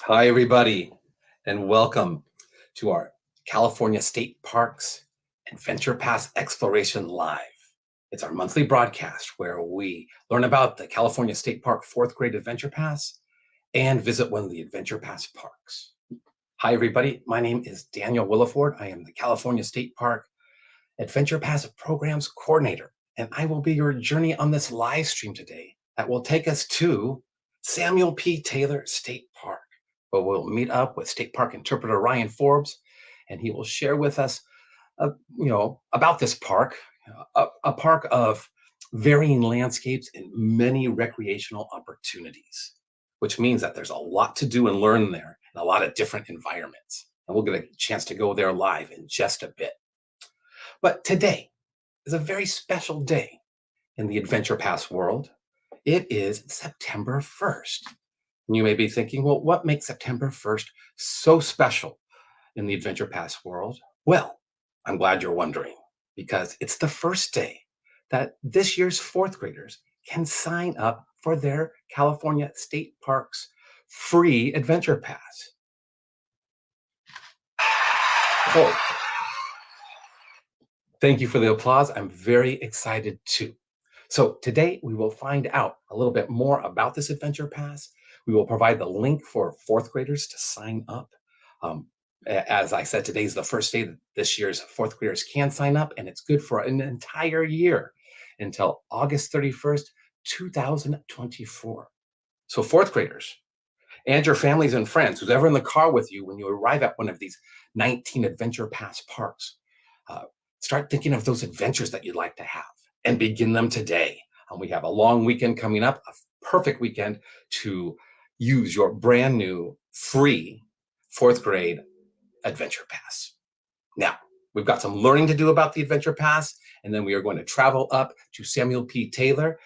Hi, everybody, and welcome to our California State Parks Adventure Pass Exploration Live. It's our monthly broadcast where we learn about the California State Park fourth grade Adventure Pass and visit one of the Adventure Pass parks. Hi, everybody. My name is Daniel Williford. I am the California State Park Adventure Pass Programs Coordinator, and I will be your journey on this live stream today that will take us to Samuel P. Taylor State Park, where we'll meet up with State Park interpreter Ryan Forbes, and he will share with us, about this park, a park of varying landscapes and many recreational opportunities, which means that there's a lot to do and learn there in a lot of different environments. And we'll get a chance to go there live in just a bit. But today is a very special day in the Adventure Pass world. It is September 1st. And you may be thinking, well, what makes September 1st so special in the Adventure Pass world? Well, I'm glad you're wondering, because it's the first day that this year's fourth graders can sign up for their California State Parks free Adventure Pass. Oh, thank you for the applause. I'm very excited too. So today we will find out a little bit more about this Adventure Pass. We will provide the link for fourth graders to sign up. As I said, today's the first day that this year's fourth graders can sign up, and it's good for an entire year until August 31st, 2024. So fourth graders and your families and friends, who's ever in the car with you when you arrive at one of these 19 Adventure Pass parks, start thinking of those adventures that you'd like to have and begin them today. We have a long weekend coming up, a perfect weekend to use your brand new free fourth grade Adventure Pass. Now, we've got some learning to do about the Adventure Pass, and then we are going to travel up to Samuel P. Taylor,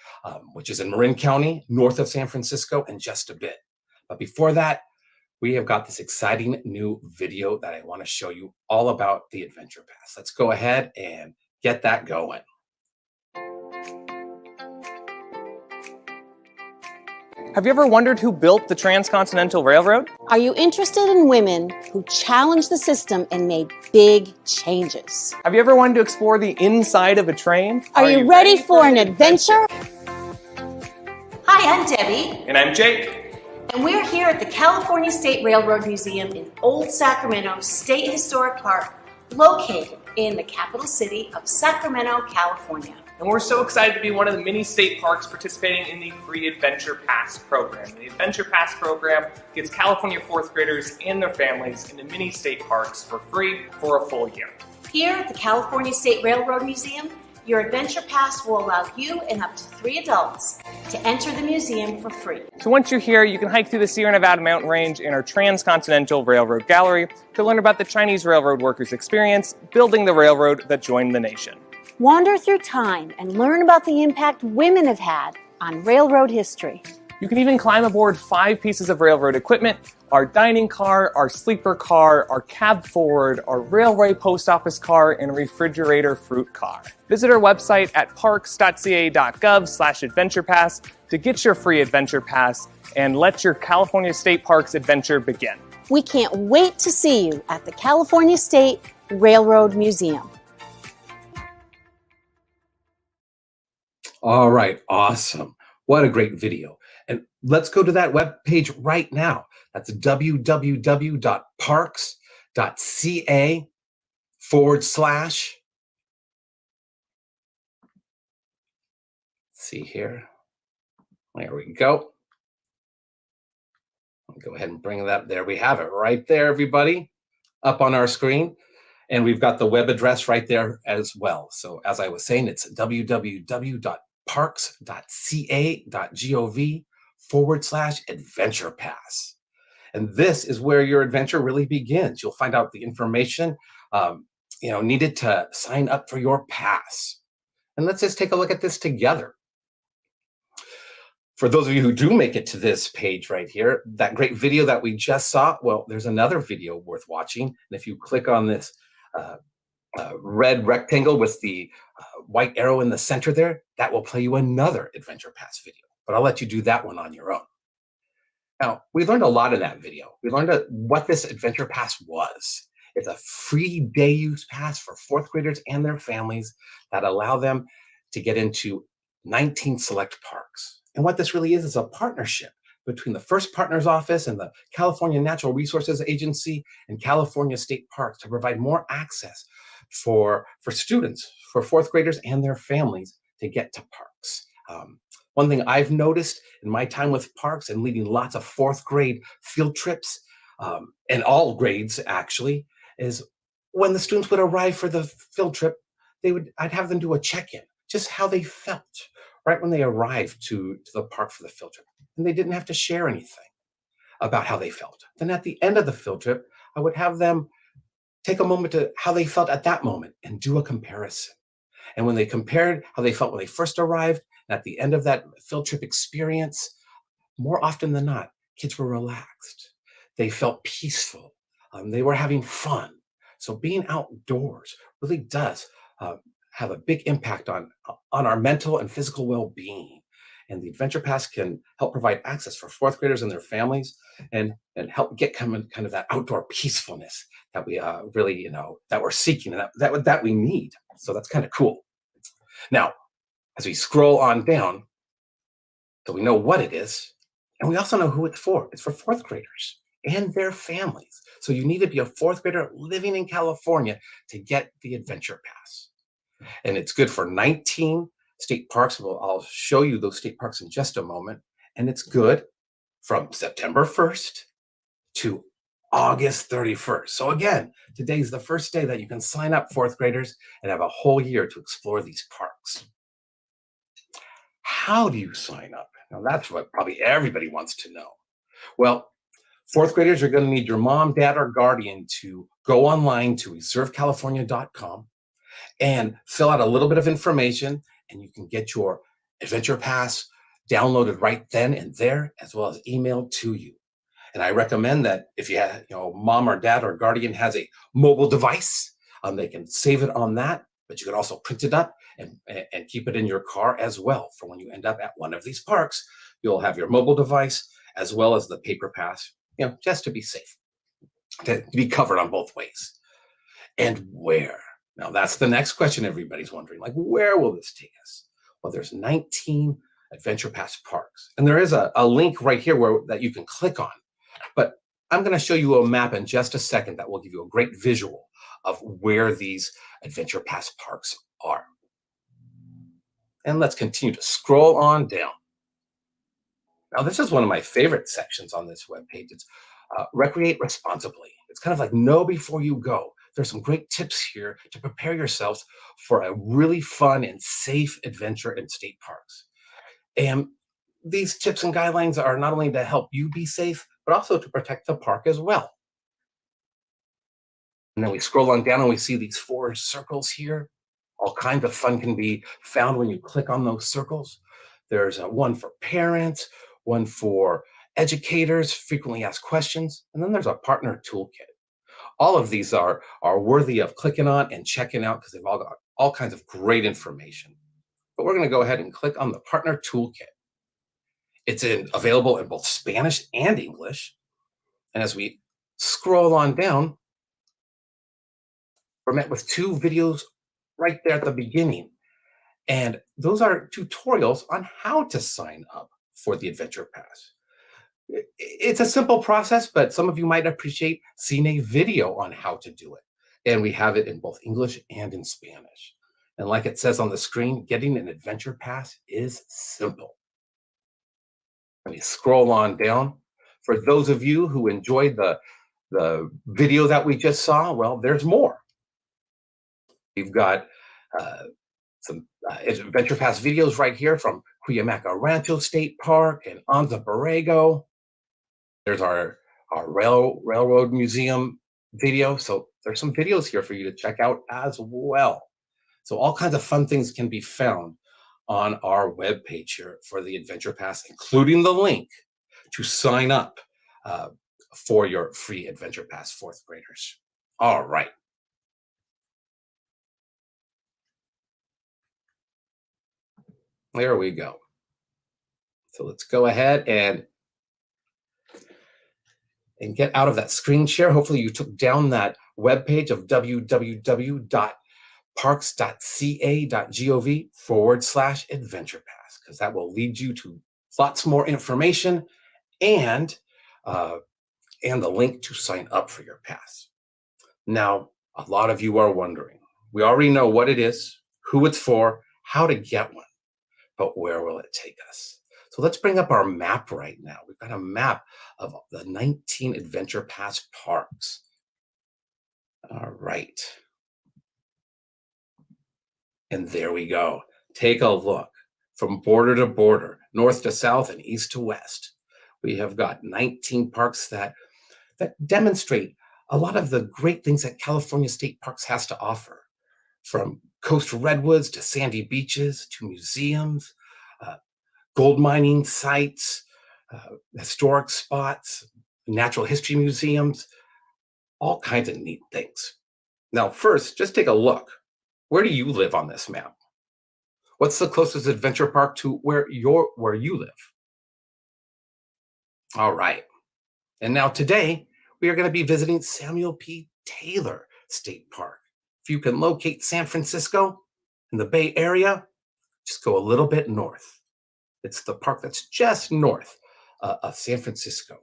which is in Marin County, north of San Francisco, in just a bit. But before that, we have got this exciting new video that I want to show you all about the Adventure Pass. Let's go ahead and get that going. Have you ever wondered who built the Transcontinental Railroad? Are you interested in women who challenged the system and made big changes? Have you ever wanted to explore the inside of a train? Are you ready for an adventure? Hi, I'm Debbie. And I'm Jake. And we're here at the California State Railroad Museum in Old Sacramento State Historic Park, located in the capital city of Sacramento, California. And we're so excited to be one of the many state parks participating in the free Adventure Pass program. The Adventure Pass program gives California fourth graders and their families into many state parks for free for a full year. Here at the California State Railroad Museum, your Adventure Pass will allow you and up to 3 adults to enter the museum for free. So once you're here, you can hike through the Sierra Nevada mountain range in our Transcontinental Railroad Gallery to learn about the Chinese railroad workers' experience building the railroad that joined the nation. Wander through time and learn about the impact women have had on railroad history. You can even climb aboard 5 pieces of railroad equipment: our dining car, our sleeper car, our cab forward, our railway post office car, and refrigerator fruit car. Visit our website at parks.ca.gov/adventurepass to get your free Adventure Pass and let your California State Parks adventure begin. We can't wait to see you at the California State Railroad Museum. All right, awesome. What a great video. And let's go to that webpage right now. That's www.parks.ca/. See here. There we go. I'll go ahead and bring that. There we have it right there, everybody, up on our screen. And we've got the web address right there as well. So as I was saying, it's www.parks.ca.gov/Adventure Pass. And this is where your adventure really begins. You'll find out the information needed to sign up for your pass. And let's just take a look at this together. For those of you who do make it to this page right here, that great video that we just saw, well, there's another video worth watching. And if you click on this red rectangle with the white arrow in the center there, that will play you another Adventure Pass video. But I'll let you do that one on your own. Now, we learned a lot in that video. We learned what this Adventure Pass was. It's a free day use pass for fourth graders and their families that allow them to get into 19 select parks. And what this really is a partnership between the First Partners Office and the California Natural Resources Agency and California State Parks to provide more access for students, for fourth graders and their families to get to parks. One thing I've noticed in my time with parks and leading lots of fourth grade field trips, and all grades actually, is when the students would arrive for the field trip, I'd have them do a check-in, just how they felt right when they arrived to the park for the field trip. And they didn't have to share anything about how they felt. Then at the end of the field trip, I would have them take a moment to how they felt at that moment and do a comparison. And when they compared how they felt when they first arrived, and at the end of that field trip experience, more often than not, kids were relaxed. They felt peaceful. They were having fun. So being outdoors really does have a big impact on our mental and physical well-being. And the Adventure Pass can help provide access for fourth graders and their families, and help get kind of that outdoor peacefulness that we really, that we're seeking and that we need. So that's kind of cool. Now, as we scroll on down, so we know what it is, and we also know who it's for. It's for fourth graders and their families. So you need to be a fourth grader living in California to get the Adventure Pass. And it's good for 19 state parks. Well, I'll show you those state parks in just a moment. And it's good from September 1st to August 31st. So again, today's the first day that you can sign up, fourth graders, and have a whole year to explore these parks. How do you sign up? Now that's what probably everybody wants to know. Well, fourth graders are going to need your mom, dad, or guardian to go online to reservecalifornia.com and fill out a little bit of information, and you can get your Adventure Pass downloaded right then and there, as well as emailed to you. And I recommend that if you have, mom or dad or guardian has a mobile device, they can save it on that, but you can also print it up and keep it in your car as well. For when you end up at one of these parks, you'll have your mobile device as well as the paper pass, just to be safe, to be covered on both ways. And where? Now that's the next question everybody's wondering, like, where will this take us? Well, there's 19 Adventure Pass parks, and there is a link right here that you can click on. But I'm going to show you a map in just a second that will give you a great visual of where these Adventure Pass parks are. And let's continue to scroll on down. Now, this is one of my favorite sections on this webpage. It's recreate responsibly. It's kind of like know before you go. There's some great tips here to prepare yourselves for a really fun and safe adventure in state parks. And these tips and guidelines are not only to help you be safe, but also to protect the park as well. And then we scroll on down and we see these 4 circles here. All kinds of fun can be found when you click on those circles. There's one for parents, one for educators, frequently asked questions, and then there's a partner toolkit. All of these are worthy of clicking on and checking out because they've all got all kinds of great information. But we're going to go ahead and click on the partner toolkit. It's available in both Spanish and English. And as we scroll on down, we're met with 2 videos right there at the beginning. And those are tutorials on how to sign up for the Adventure Pass. It's a simple process, but some of you might appreciate seeing a video on how to do it. And we have it in both English and in Spanish. And like it says on the screen, getting an Adventure Pass is simple. Let me scroll on down. For those of you who enjoyed the video that we just saw, well, there's more. We've got some Adventure Pass videos right here from Cuyamaca Rancho State Park and Anza Borrego. There's our Railroad Museum video. So there's some videos here for you to check out as well. So all kinds of fun things can be found on our webpage here for the Adventure Pass, including the link to sign up for your free Adventure Pass, fourth graders. All right. There we go. So let's go ahead and and get out of that screen share. Hopefully you took down that webpage of www.parks.ca.gov/adventure pass, because that will lead you to lots more information and the link to sign up for your pass. Now, a lot of you are wondering, we already know what it is, who it's for, how to get one, but where will it take us? So let's bring up our map right now. We've got a map of the 19 Adventure Pass parks. All right. And there we go. Take a look. From border to border, north to south, and east to west, we have got 19 parks that demonstrate a lot of the great things that California State Parks has to offer, from coast redwoods to sandy beaches to museums, gold mining sites, historic spots, natural history museums, all kinds of neat things. Now, first, just take a look. Where do you live on this map? What's the closest adventure park to where you live? All right. And now today, we are going to be visiting Samuel P. Taylor State Park. If you can locate San Francisco in the Bay Area, just go a little bit north. It's the park that's just north of San Francisco.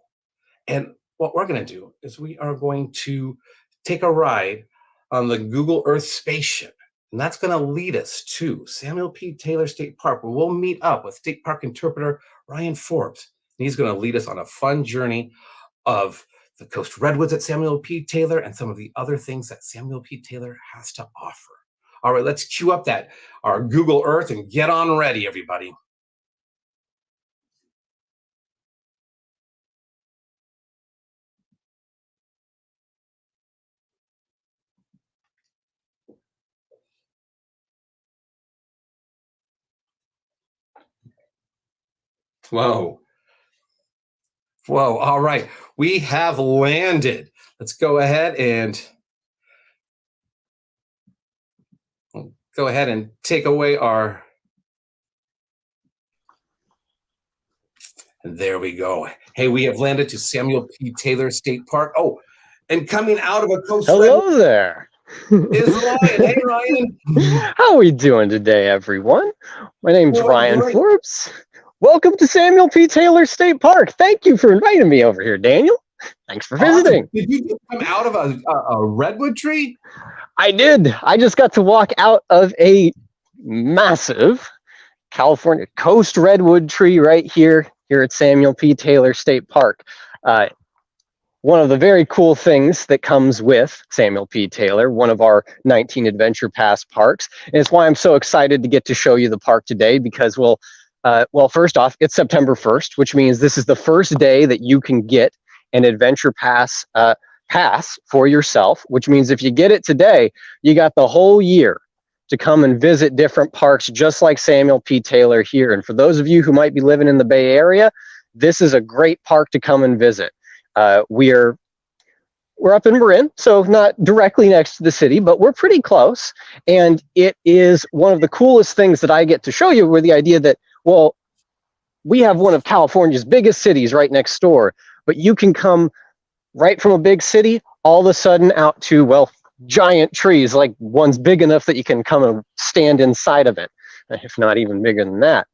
And what we're going to do is we are going to take a ride on the Google Earth spaceship. And that's going to lead us to Samuel P. Taylor State Park, where we'll meet up with State Park interpreter Ryan Forbes. And he's going to lead us on a fun journey of the coast redwoods at Samuel P. Taylor and some of the other things that Samuel P. Taylor has to offer. All right, let's cue up our Google Earth and get on ready, everybody. Whoa. Whoa. All right. We have landed. Let's go ahead and take away our. And there we go. Hey, we have landed to Samuel P. Taylor State Park. Oh, and coming out of a coast. Hello there. Is Ryan. Hey, Ryan. How are we doing today, everyone? My name's Ryan great. Forbes. Welcome to Samuel P. Taylor State Park. Thank you for inviting me over here, Daniel. Thanks for visiting. Awesome. Did you just come out of a redwood tree? I did. I just got to walk out of a massive California coast redwood tree right here at Samuel P. Taylor State Park. One of the very cool things that comes with Samuel P. Taylor, one of our 19 Adventure Pass parks, and it's why I'm so excited to get to show you the park today, because well, first off, it's September 1st, which means this is the first day that you can get an Adventure Pass pass for yourself, which means if you get it today, you got the whole year to come and visit different parks just like Samuel P. Taylor here. And for those of you who might be living in the Bay Area, this is a great park to come and visit. We're up in Marin, so not directly next to the city, but we're pretty close. And it is one of the coolest things that I get to show you, with the idea that, well, we have one of California's biggest cities right next door, but you can come right from a big city all of a sudden out to, well, giant trees, like one's big enough that you can come and stand inside of it, if not even bigger than that.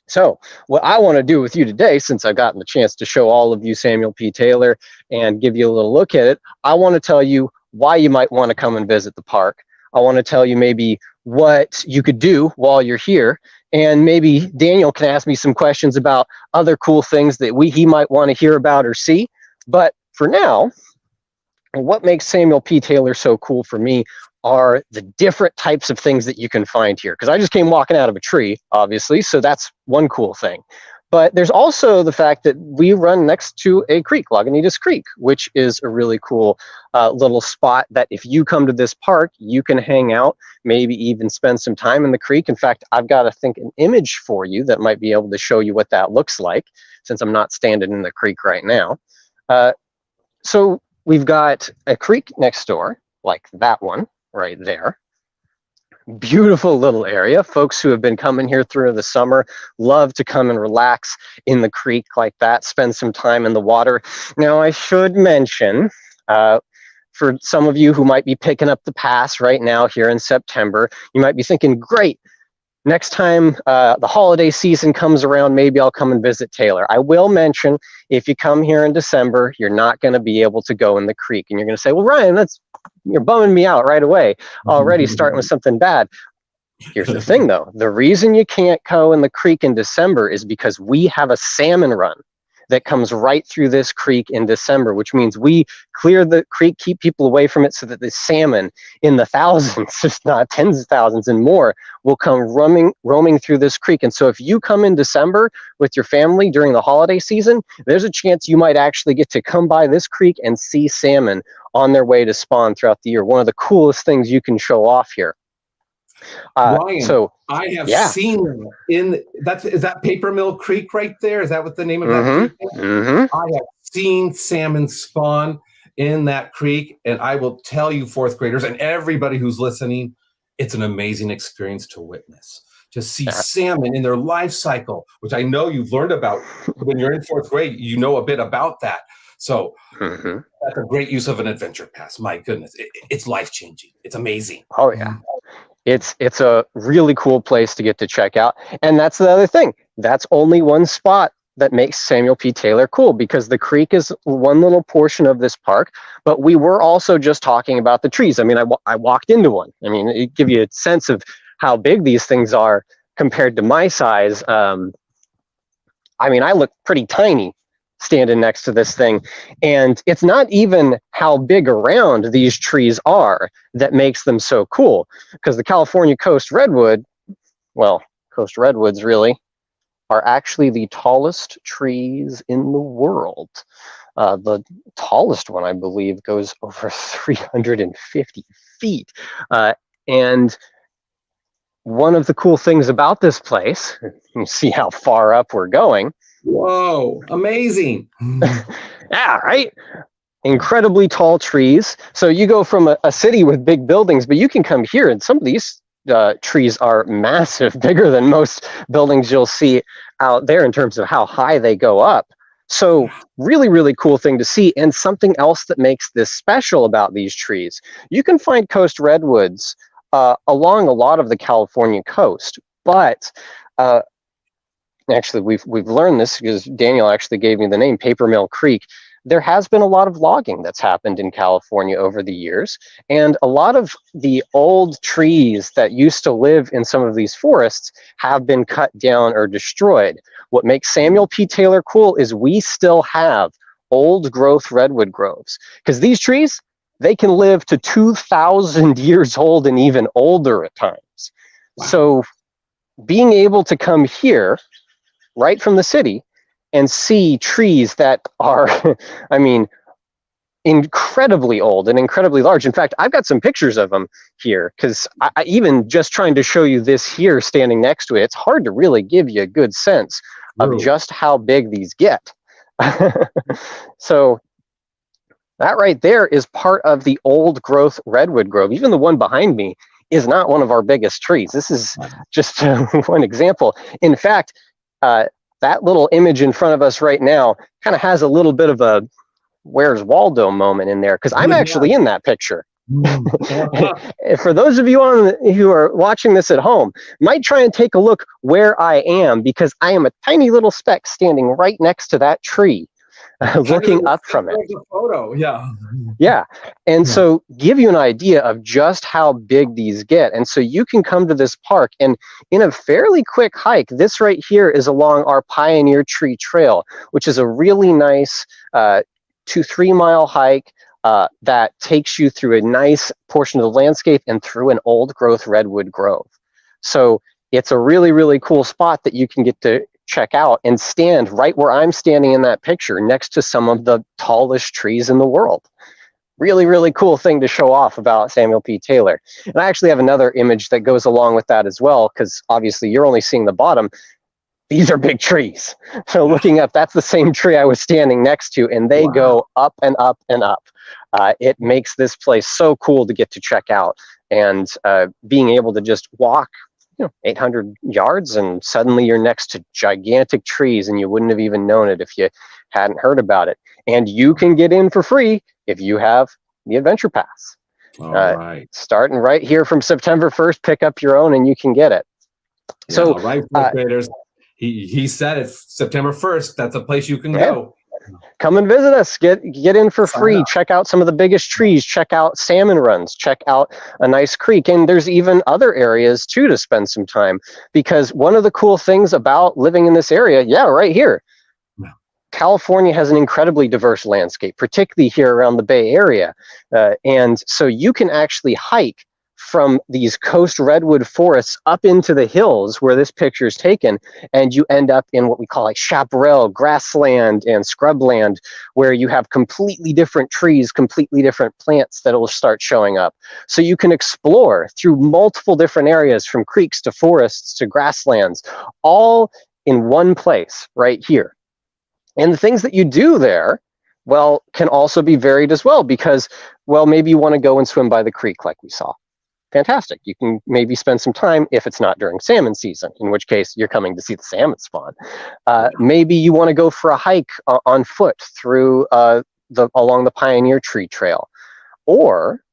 So what I want to do with you today, since I've gotten the chance to show all of you Samuel P. Taylor and give you a little look at it, I want to tell you why you might want to come and visit the park. I want to tell you maybe what you could do while you're here, and maybe Daniel can ask me some questions about other cool things that he might want to hear about or see. But for now, what makes Samuel P. Taylor so cool for me are the different types of things that you can find here. Because I just came walking out of a tree, obviously, so that's one cool thing. But there's also the fact that we run next to a creek, Lagunitas Creek, which is a really cool little spot that if you come to this park, you can hang out, maybe even spend some time in the creek. In fact, I've got, I think, an image for you that might be able to show you what that looks like, since I'm not standing in the creek right now. So we've got a creek next door, like that one right there. Beautiful little area. Folks who have been coming here through the summer love to come and relax in the creek like that, spend some time in the water. Now, I should mention, for some of you who might be picking up the pass right now here in September, you might be thinking, great, next time the holiday season comes around, maybe I'll come and visit Taylor. I will mention, if you come here in December, you're not going to be able to go in the creek. And you're going to say, well, Ryan, you're bumming me out right away, already starting with something bad. Here's the thing, though. The reason you can't go in the creek in December is because we have a salmon run that comes right through this creek in December, which means we clear the creek, keep people away from it so that the salmon in the thousands, if not tens of thousands and more, will come roaming through this creek. And so if you come in December with your family during the holiday season, there's a chance you might actually get to come by this creek and see salmon on their way to spawn throughout the year. One of the coolest things you can show off here. Ryan, so I have yeah. seen them is that Paper Mill Creek right there? Is that what the name of that creek is? Mm-hmm. I have seen salmon spawn in that creek, and I will tell you, fourth graders and everybody who's listening, it's an amazing experience to witness, to see salmon in their life cycle, which I know you've learned about when you're in fourth grade. You know a bit about that. So that's a great use of an adventure pass. My goodness, it's life-changing. It's amazing. Oh, yeah. It's a really cool place to get to check out. And that's the other thing. That's only one spot that makes Samuel P. Taylor cool, because the creek is one little portion of this park, but we were also just talking about the trees. I mean, I walked into one. I mean, it gives you a sense of how big these things are compared to my size. I mean, I look pretty tiny standing next to this thing, and it's not even how big around these trees are that makes them so cool, because the California coast redwood, well, coast redwoods really are actually the tallest trees in the world. The tallest one, I believe, goes over 350 feet. And one of the cool things about this place, you see how far up we're going. Whoa, amazing. Yeah, right? Incredibly tall trees. So you go from a city with big buildings, but you can come here, and some of these trees are massive, bigger than most buildings you'll see out there in terms of how high they go up. So really, really cool thing to see. And something else that makes this special about these trees, you can find coast redwoods along a lot of the California coast, but actually, we've learned this because Daniel actually gave me the name Paper Mill Creek. There has been a lot of logging that's happened in California over the years, and a lot of the old trees that used to live in some of these forests have been cut down or destroyed. What makes Samuel P. Taylor cool is we still have old growth redwood groves, because these trees, they can live to 2,000 years old and even older at times. Wow. So being able to come here right from the city and see trees that are, I mean, incredibly old and incredibly large. In fact, I've got some pictures of them here, because I even just trying to show you this here standing next to it, it's hard to really give you a good sense of just how big these get. So that right there is part of the old growth redwood grove. Even the one behind me is not one of our biggest trees. This is just one example. In fact, that little image in front of us right now kind of has a little bit of a Where's Waldo moment in there, because I'm actually in that picture. For those of you who are watching this at home, might try and take a look where I am, because I am a tiny little speck standing right next to that tree, looking up from it. Photo, yeah. Yeah. And so give you an idea of just how big these get. And so you can come to this park, and in a fairly quick hike, this right here is along our Pioneer Tree Trail, which is a really nice 2-3 mile hike that takes you through a nice portion of the landscape and through an old growth redwood grove. So it's a really, really cool spot that you can get to check out and stand right where I'm standing in that picture, next to some of the tallest trees in the world. Really, really cool thing to show off about Samuel P. Taylor. And I actually have another image that goes along with that as well, because obviously you're only seeing the bottom. these are big trees. So looking up, that's the same tree I was standing next to, and they go up and up and up. It makes this place so cool to get to check out, and being able to just walk 800 yards and suddenly you're next to gigantic trees, and you wouldn't have even known it if you hadn't heard about it. And you can get in for free if you have the Adventure Pass. All right. Starting right here from September 1st, pick up your own and you can get it. Yeah, So, right, fourth graders. He said it's September 1st. That's a place you can go. Come and visit us. Get in for free. up. Check out some of the biggest trees. Check out salmon runs. Check out a nice creek. And there's even other areas too to spend some time. Because one of the cool things about living in this area, right here, California has an incredibly diverse landscape, particularly here around the Bay Area. And so you can actually hike from these coast redwood forests up into the hills where this picture is taken, and you end up in what we call like chaparral, grassland, and scrubland, where you have completely different trees, completely different plants that will start showing up. So you can explore through multiple different areas, from creeks to forests to grasslands, all in one place right here. And the things that you do there, well, can also be varied as well, because, well, maybe you want to go and swim by the creek like we saw. Fantastic. You can maybe spend some time, if it's not during salmon season, in which case you're coming to see the salmon spawn. Maybe you want to go for a hike on foot through along the Pioneer Tree Trail. Or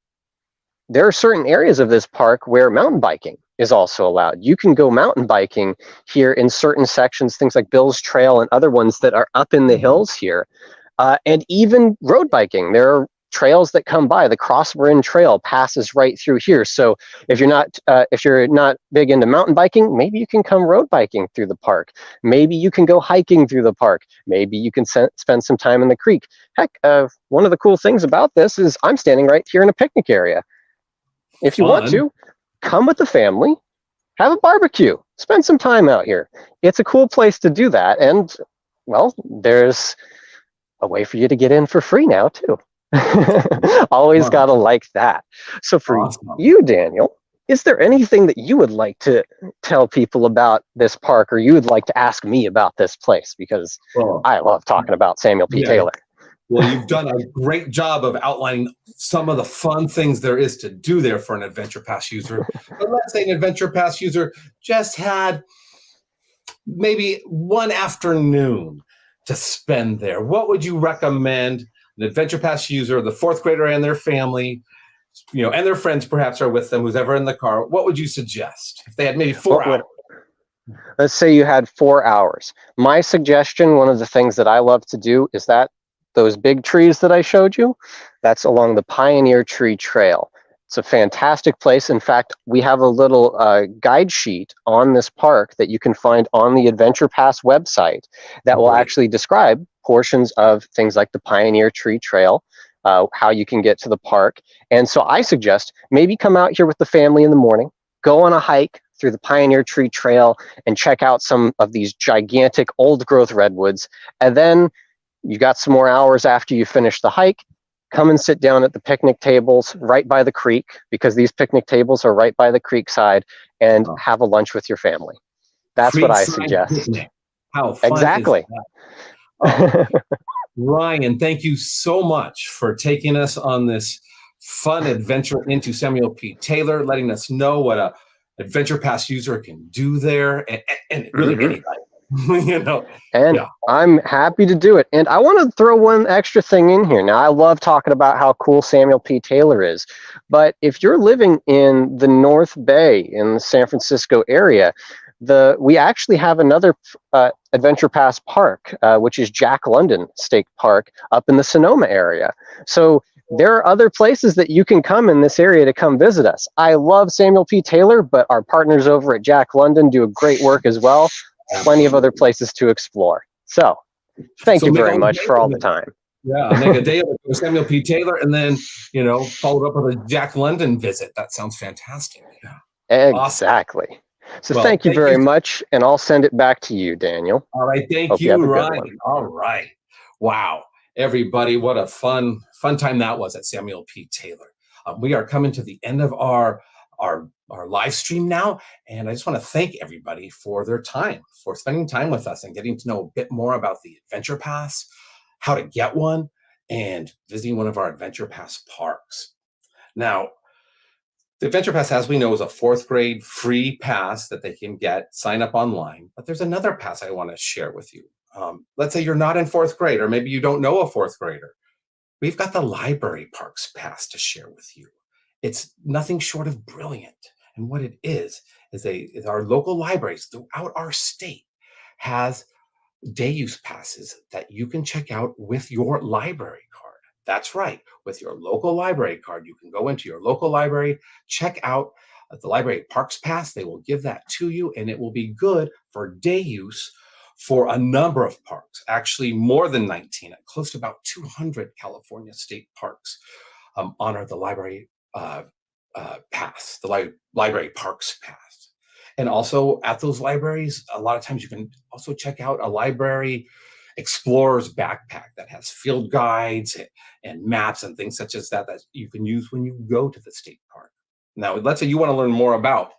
there are certain areas of this park where mountain biking is also allowed. You can go mountain biking here in certain sections, things like Bill's Trail and other ones that are up in the hills here. And even road biking. There are trails that come by. The Cross Marin Trail passes right through here. So if you're not big into mountain biking, maybe you can come road biking through the park. Maybe you can go hiking through the park. Maybe you can spend some time in the creek. Heck, one of the cool things about this is I'm standing right here in a picnic area. If you want to, come with the family, have a barbecue, spend some time out here. It's a cool place to do that. And, well, there's a way for you to get in for free now, too. Always gotta like that. So for you, Daniel, is there anything that you would like to tell people about this park, or you would like to ask me about this place? Because I love talking about Samuel P. Taylor. Well, you've done a great job of outlining some of the fun things there is to do there for an Adventure Pass user. But let's say an Adventure Pass user just had maybe one afternoon to spend there. What would you recommend an Adventure Pass user, the fourth grader and their family, and their friends perhaps are with them, who's ever in the car? What would you suggest if they had maybe 4 hours? Let's say you had 4 hours. My suggestion, one of the things that I love to do, is that those big trees that I showed you, that's along the Pioneer Tree Trail. It's a fantastic place. In fact, we have a little guide sheet on this park that you can find on the Adventure Pass website that will actually describe portions of things like the Pioneer Tree Trail, how you can get to the park. And so I suggest maybe come out here with the family in the morning, go on a hike through the Pioneer Tree Trail and check out some of these gigantic old growth redwoods. And then you got some more hours after you finish the hike. Come and sit down at the picnic tables right by the creek, because these picnic tables are right by the creek side, and have a lunch with your family. That's what I suggest. How fun exactly. Ryan, thank you so much for taking us on this fun adventure into Samuel P. Taylor, letting us know what a Adventure Pass user can do there, and really anybody. I'm happy to do it. And I want to throw one extra thing in here. Now, I love talking about how cool Samuel P. Taylor is, but if you're living in the North Bay in the San Francisco area, we actually have another Adventure Pass park, which is Jack London State Park up in the Sonoma area. So there are other places that you can come in this area to come visit us. I love Samuel P. Taylor, but our partners over at Jack London do a great work as well. Plenty of other places to explore. So thank you very much for all the time. Yeah, make a day of it with Samuel P. Taylor, and then, followed up with a Jack London visit. That sounds fantastic. Yeah. Exactly. Awesome. So thank you very much, and I'll send it back to you, Daniel. All right, thank you, Ryan. All right. Wow, everybody, what a fun time that was at Samuel P. Taylor. We are coming to the end of our live stream now. And I just want to thank everybody for their time, for spending time with us and getting to know a bit more about the Adventure Pass, how to get one, and visiting one of our Adventure Pass parks. Now, the Adventure Pass, as we know, is a 4th grade free pass that they can get, sign up online. But there's another pass I want to share with you. Let's say you're not in 4th grade, or maybe you don't know a 4th grader. We've got the Library Parks Pass to share with you. It's nothing short of brilliant. And what it is our local libraries throughout our state has day use passes that you can check out with your library card. That's right. With your local library card, you can go into your local library, check out the Library Parks Pass. They will give that to you, and it will be good for day use for a number of parks, actually more than 19, close to about 200 California state parks honor the Library Pass, the Library Parks Pass. And also at those libraries, a lot of times you can also check out a Library Explorer's backpack that has field guides and maps and things such as that you can use when you go to the state park. Now, let's say you want to learn more about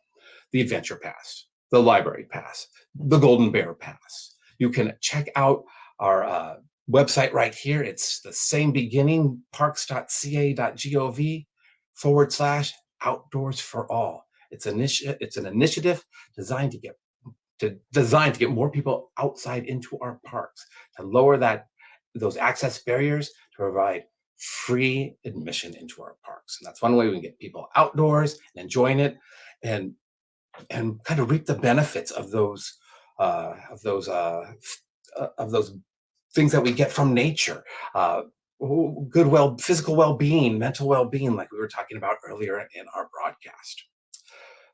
the Adventure Pass, the Library Pass, the Golden Bear Pass. You can check out our website right here. It's the same beginning, parks.ca.gov/outdoors for all. It's an initiative designed to get more people outside into our parks, to lower those access barriers, to provide free admission into our parks. And that's one way we can get people outdoors and enjoying it, and kind of reap the benefits of those things that we get from nature. Physical well-being, mental well-being, like we were talking about earlier in our broadcast.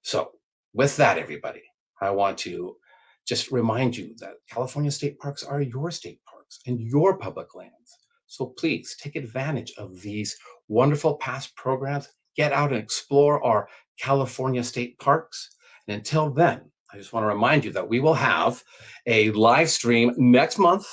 So with that, everybody, I want to just remind you that California state parks are your state parks and your public lands. So please take advantage of these wonderful past programs. Get out and explore our California state parks. And until then, I just want to remind you that we will have a live stream next month,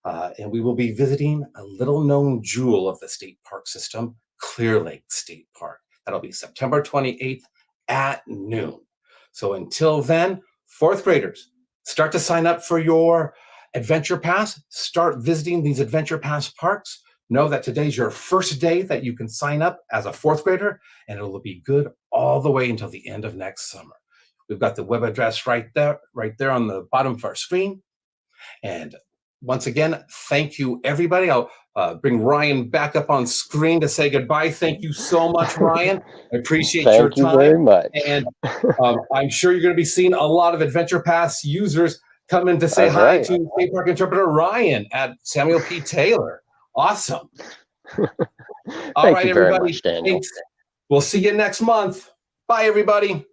and we will be visiting a little-known jewel of the state park system, Clear Lake State Park. That'll be September 28th at noon. So until then, 4th graders, start to sign up for your Adventure Pass. Start visiting these Adventure Pass parks. Know that today's your first day that you can sign up as a 4th grader, and it will be good all the way until the end of next summer. We've got the web address right there on the bottom of our screen. And once again, thank you, everybody. I'll bring Ryan back up on screen to say goodbye. Thank you so much, Ryan. I appreciate your time. Thank you very much. And I'm sure you're going to be seeing a lot of Adventure Pass users come in to say hi to State Park Interpreter Ryan at Samuel P. Taylor. Awesome. All right, everybody. Thanks. We'll see you next month. Bye, everybody.